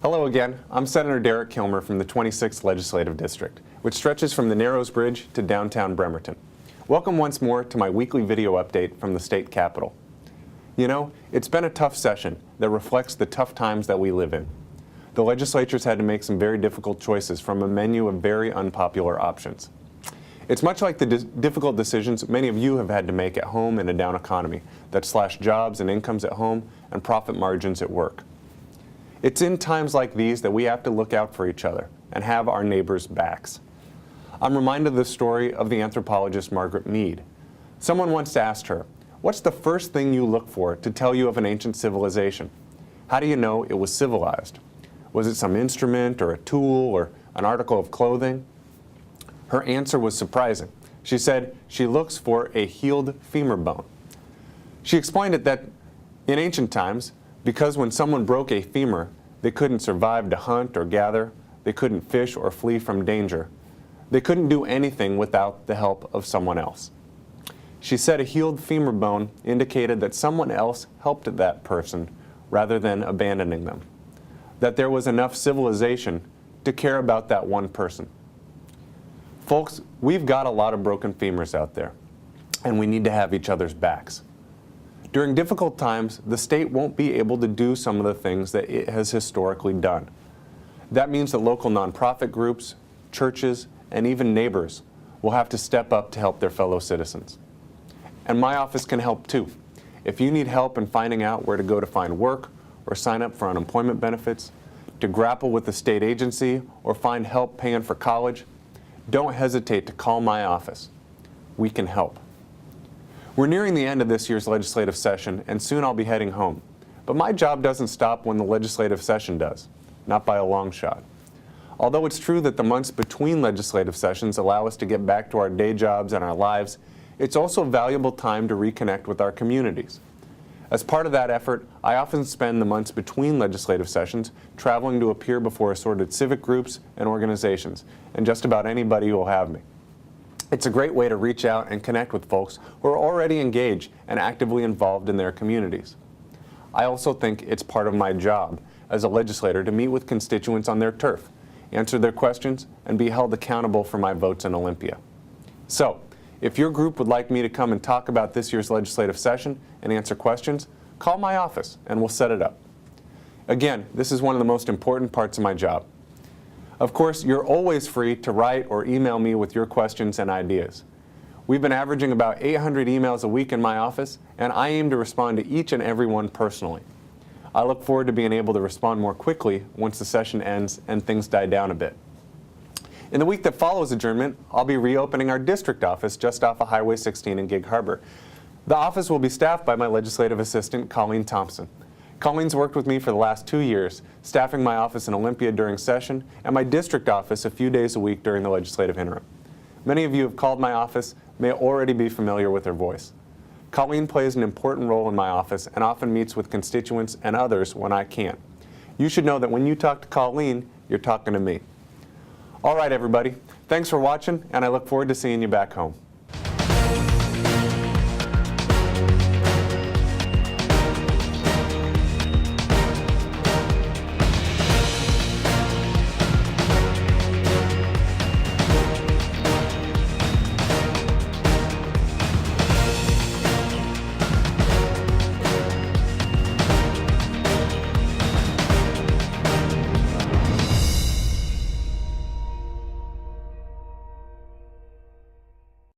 Hello again. I'm Senator Derek Kilmer from the 26th Legislative District, which stretches from the Narrows Bridge to downtown Bremerton. Welcome once more to my weekly video update from the state capitol. You know, it's been a tough session that reflects the tough times that we live in. The legislature's had to make some very difficult choices from a menu of very unpopular options. It's much like the difficult decisions many of you have had to make at home in a down economy that slash jobs and incomes at home and profit margins at work. It's in times like these that we have to look out for each other and have our neighbors' backs. I'm reminded of the story of the anthropologist Margaret Mead. Someone once asked her, "What's the first thing you look for to tell you of an ancient civilization? How do you know it was civilized? Was it some instrument or a tool or an article of clothing?" Her answer was surprising. She said she looks for a healed femur bone. She explained it that in ancient times, because when someone broke a femur, they couldn't survive to hunt or gather, they couldn't fish or flee from danger, they couldn't do anything without the help of someone else. She said a healed femur bone indicated that someone else helped that person rather than abandoning them, that there was enough civilization to care about that one person. Folks, we've got a lot of broken femurs out there, and we need to have each other's backs. During difficult times, the state won't be able to do some of the things that it has historically done. That means that local nonprofit groups, churches, and even neighbors will have to step up to help their fellow citizens. And my office can help too. If you need help in finding out where to go to find work or sign up for unemployment benefits, to grapple with the state agency or find help paying for college, don't hesitate to call my office. We can help. We're nearing the end of this year's legislative session, and soon I'll be heading home. But my job doesn't stop when the legislative session does, not by a long shot. Although it's true that the months between legislative sessions allow us to get back to our day jobs and our lives, it's also a valuable time to reconnect with our communities. As part of that effort, I often spend the months between legislative sessions traveling to appear before assorted civic groups and organizations, and just about anybody who will have me. It's a great way to reach out and connect with folks who are already engaged and actively involved in their communities. I also think it's part of my job as a legislator to meet with constituents on their turf, answer their questions, and be held accountable for my votes in Olympia. So, if your group would like me to come and talk about this year's legislative session and answer questions, call my office and we'll set it up. Again, this is one of the most important parts of my job. Of course, you're always free to write or email me with your questions and ideas. We've been averaging about 800 emails a week in my office, and I aim to respond to each and every one personally. I look forward to being able to respond more quickly once the session ends and things die down a bit. In the week that follows adjournment, I'll be reopening our district office just off of Highway 16 in Gig Harbor. The office will be staffed by my legislative assistant, Colleen Thompson. Colleen's worked with me for the last 2 years, staffing my office in Olympia during session and my district office a few days a week during the legislative interim. Many of you have called my office, may already be familiar with her voice. Colleen plays an important role in my office and often meets with constituents and others when I can't. You should know that when you talk to Colleen, you're talking to me. All right, everybody. Thanks for watching, and I look forward to seeing you back home.